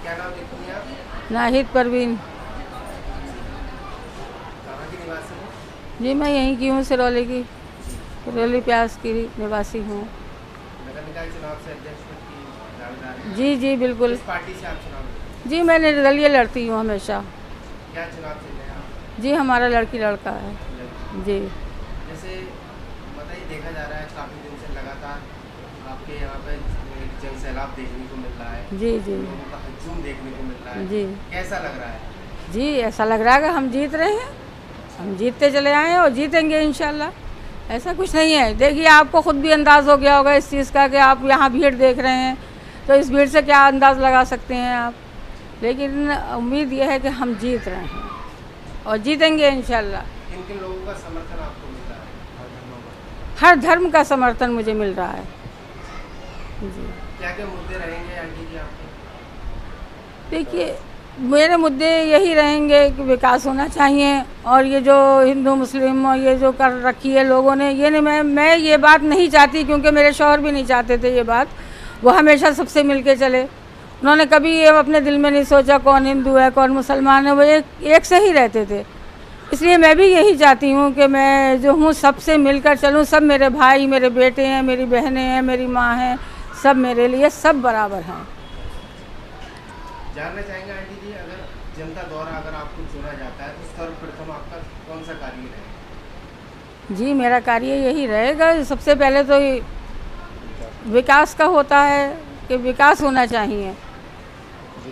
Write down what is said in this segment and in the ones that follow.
क्या नाम लिखती हैं आप? नाहिद परवीन। कहाँ की निवासी हैं? जी मैं यहीं की हूँ, सिरौली की, सिरौली प्यास की निवासी हूँ। नगर निकाय चुनाव से अध्यक्ष पद की दावेदार हैं। जी जी बिल्कुल। किस पार्टी से आप चुनाव लड़ते जी मैं निर्दलीय लड़ती हूँ हमेशा। हैं? क्या चुनाव चिन्ह है आप? जी हमारा लड़की लड़का है। जी जैसे बताइए, देखा जा रहा है काफ़ी दिन से लगातार आपके यहाँ पे एक जन सैलाब देखने को मिल रहा है, जी जी लोगों का हजूम देखने को मिल रहा है, जी कैसा लग रहा है? जी ऐसा लग रहा है कि हम जीत रहे हैं, हम जीतते चले आए हैं और जीतेंगे इंशाल्लाह। ऐसा कुछ नहीं है। देखिए आपको खुद भी अंदाज़ हो गया होगा इस चीज़ का कि आप यहाँ भीड़ देख रहे हैं, तो इस भीड़ से क्या अंदाज़ लगा सकते हैं आप। लेकिन उम्मीद यह है कि हम जीत रहे हैं और जीतेंगे इंशाल्लाह। किन किन लोगों का समर्थन आपको मिल रहा है हर धर्मों का? हर धर्म का समर्थन मुझे मिल रहा है। जी क्या क्या मुद्दे रहेंगे आंटी जी आपके? देखिए मेरे मुद्दे यही रहेंगे कि विकास होना चाहिए, और ये जो हिंदू मुस्लिम और ये जो कर रखी है लोगों ने, ये नहीं, मैं ये बात नहीं चाहती, क्योंकि मेरे शौहर भी नहीं चाहते थे ये बात। वो हमेशा सबसे मिल के चले, उन्होंने कभी ये अपने दिल में नहीं सोचा कौन हिंदू है कौन मुसलमान है, वो एक से ही रहते थे। इसलिए मैं भी यही चाहती हूँ कि मैं जो हूँ सबसे मिलकर चलूँ। सब मेरे भाई, मेरे बेटे हैं, मेरी बहनें हैं, मेरी माँ है, सब मेरे लिए सब बराबर हैं। जानना चाहेंगे आंटी जी, अगर जनता द्वारा अगर आपको चुना जाता है तो सर्वप्रथम आपका कौन सा कार्य रहेगा? जी मेरा कार्य यही रहेगा, सबसे पहले तो ये विकास का होता है कि विकास होना चाहिए।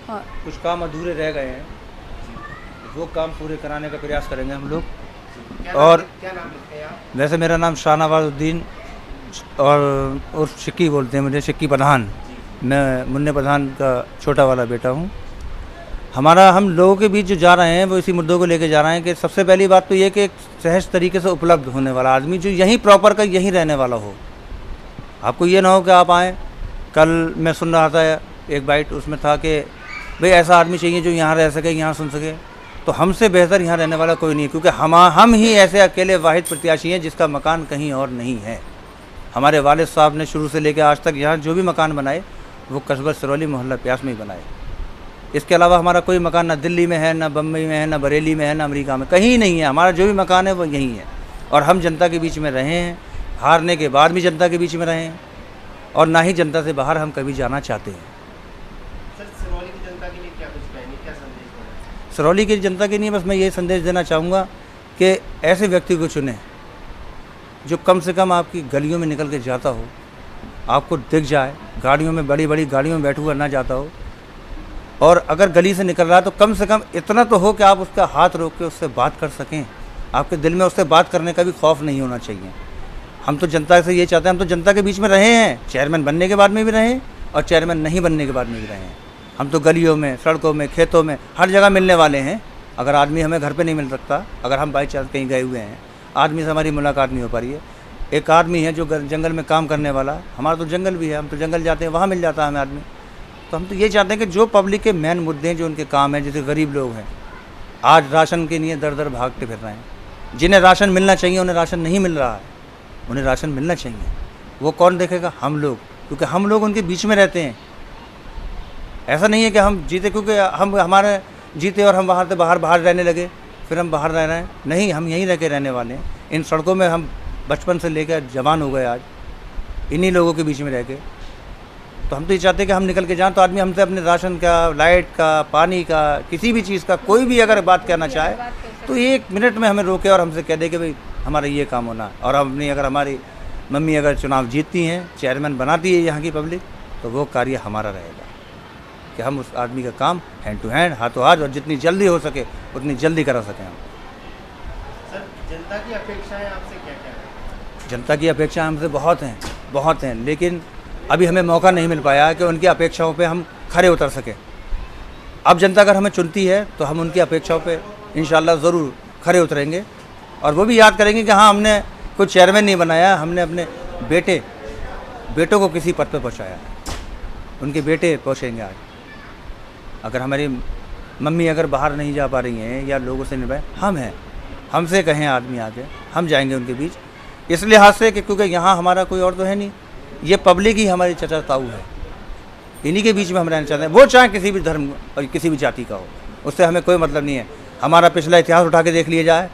कुछ काम अधूरे रह गए हैं, वो काम पूरे कराने का प्रयास करेंगे हम लोग। क्या नाम लिखते हैं आप? वैसे मेरा नाम शाहनवाजुद्दीन और शिक्की बोलते हैं मुझे, शिक्की प्रधान। मैं मुन्ने प्रधान का छोटा वाला बेटा हूँ। हम लोगों के बीच जो जा रहे हैं वो इसी मुद्दों को लेके जा रहे हैं कि सबसे पहली बात तो ये कि एक सहज तरीके से उपलब्ध होने वाला आदमी जो यहीं प्रॉपर का यहीं रहने वाला हो। आपको ये ना हो कि आप आएँ। कल मैं सुन रहा था एक बाइट, उसमें था कि भाई ऐसा आदमी चाहिए जो यहाँ रह सके, यहाँ सुन सके। तो हमसे बेहतर यहाँ रहने वाला कोई नहीं है, क्योंकि हम ही ऐसे अकेले वाहिद प्रत्याशी हैं जिसका मकान कहीं और नहीं है। हमारे वालिद साहब ने शुरू से लेकर आज तक यहाँ जो भी मकान बनाए वो कस्बा सिरौली मोहल्ला प्यास में ही बनाए। इसके अलावा हमारा कोई मकान ना दिल्ली में है, ना बम्बई में है, ना बरेली में है, ना अमेरिका में, कहीं नहीं है। हमारा जो भी मकान है वो यहीं है। और हम जनता के बीच में रहे हैं, हारने के बाद भी जनता के बीच में रहे हैं, और ना ही जनता से बाहर हम कभी जाना चाहते हैं। सर, सिरौली की जनता के लिए क्या कुछ कहेंगे, क्या संदेश देना? सिरौली की जनता के लिए बस मैं ये संदेश देना चाहूँगा कि ऐसे व्यक्ति को चुनें जो कम से कम आपकी गलियों में निकल के जाता हो, आपको दिख जाए, गाड़ियों में, बड़ी बड़ी गाड़ियों में बैठ हुआ ना जाता हो, और अगर गली से निकल रहा है तो कम से कम इतना तो हो कि आप उसका हाथ रोक के उससे बात कर सकें। आपके दिल में उससे बात करने का भी खौफ नहीं होना चाहिए। हम तो जनता से ये चाहते हैं, हम तो जनता के बीच में रहे हैं, चेयरमैन बनने के बाद में भी रहे और चेयरमैन नहीं बनने के बाद में भी रहे हैं। हम तो गलियों में, सड़कों में, खेतों में, हर जगह मिलने वाले हैं। अगर आदमी हमें घर पे नहीं मिल सकता, अगर हम बाई चांस कहीं गए हुए हैं, आदमी से हमारी मुलाकात नहीं हो पा रही है, एक आदमी है जो जंगल में काम करने वाला, हमारा तो जंगल भी है, हम तो जंगल जाते हैं, वहाँ मिल जाता है हमें आदमी। तो हम तो ये चाहते हैं कि जो पब्लिक के मेन मुद्दे हैं, जो उनके काम हैं, जैसे गरीब लोग हैं, आज राशन के लिए दर दर भागते फिर रहे हैं, जिन्हें राशन मिलना चाहिए उन्हें राशन नहीं मिल रहा है, उन्हें राशन मिलना चाहिए। वो कौन देखेगा? हम लोग, क्योंकि हम लोग उनके बीच में रहते हैं। ऐसा नहीं है कि हम जीते क्योंकि हम हमारे जीते और हम वहाँ से बाहर रहने लगे, फिर हम बाहर रह रहे हैं। नहीं, हम यहीं रह के रहने वाले हैं। इन सड़कों में हम बचपन से लेकर जवान हो गए, आज इन्हीं लोगों के बीच में रह के। तो हम तो ये चाहते हैं कि हम निकल के जाएं, तो आदमी हमसे अपने राशन का, लाइट का, पानी का, किसी भी चीज़ का कोई भी अगर बात करना चाहे तो 1 मिनट में हमें रोके और हमसे कह दे कि भाई हमारा ये काम होना। और अपनी अगर हमारी मम्मी अगर चुनाव जीतती हैं, चेयरमैन बनाती है यहाँ की पब्लिक, तो वो कार्य हमारा रहेगा कि हम उस आदमी का काम हैंड टू हैंड, हाथों हाथ, और जितनी जल्दी हो सके उतनी जल्दी करा सकें हम। सर, जनता की अपेक्षाएं आपसे क्या क्या है? जनता की अपेक्षाएं हमसे बहुत हैं, लेकिन अभी हमें मौका नहीं मिल पाया है कि उनकी अपेक्षाओं पे हम खरे उतर सकें। अब जनता अगर हमें चुनती है तो हम उनकी अपेक्षाओं पे इंशाल्लाह ज़रूर खरे उतरेंगे, और वो भी याद करेंगे कि हाँ, हमने कोई चेयरमैन नहीं बनाया, हमने अपने बेटों को किसी पद पे पहुँचाया। उनके बेटे पहुँचेंगे आज। अगर हमारी मम्मी अगर बाहर नहीं जा पा रही हैं या लोगों से नहीं पाए, हम हैं, हमसे कहें आदमी आगे, हम जाएंगे उनके बीच। इस लिहाज से कि क्योंकि यहाँ हमारा कोई और तो है नहीं, ये पब्लिक ही हमारी चचा ताऊ है। इन्हीं के बीच में हम रहना चाहते हैं। वो चाहे किसी भी धर्म और किसी भी जाति का हो, उससे हमें कोई मतलब नहीं है। हमारा पिछला इतिहास उठा के देख लिया जाए,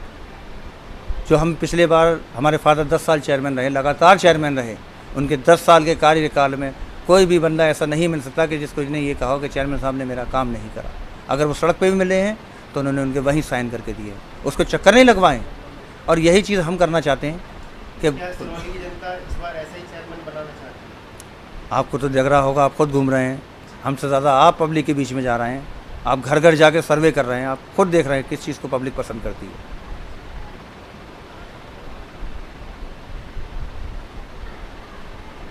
जो हम पिछले बार हमारे फादर 10 साल चेयरमैन रहे, लगातार चेयरमैन रहे, उनके 10 साल के कार्यकाल में कोई भी बंदा ऐसा नहीं मिल सकता कि जिसको इसने ये कहा हो कि चेयरमैन साहब ने मेरा काम नहीं करा। अगर वो सड़क पे भी मिले हैं तो उन्होंने उनके वहीं साइन करके दिए, उसको चक्कर नहीं लगवाएं। और यही चीज़ हम करना चाहते हैं कि क्या सिरमौली की जनता इस बार ऐसा ही चेयरमैन बनाना चाहती है? आपको तो लग रहा होगा, आप खुद घूम रहे हैं, हमसे ज़्यादा आप पब्लिक के बीच में जा रहे हैं, आप घर घर जाके सर्वे कर रहे हैं, आप खुद देख रहे हैं किस चीज़ को पब्लिक पसंद करती है।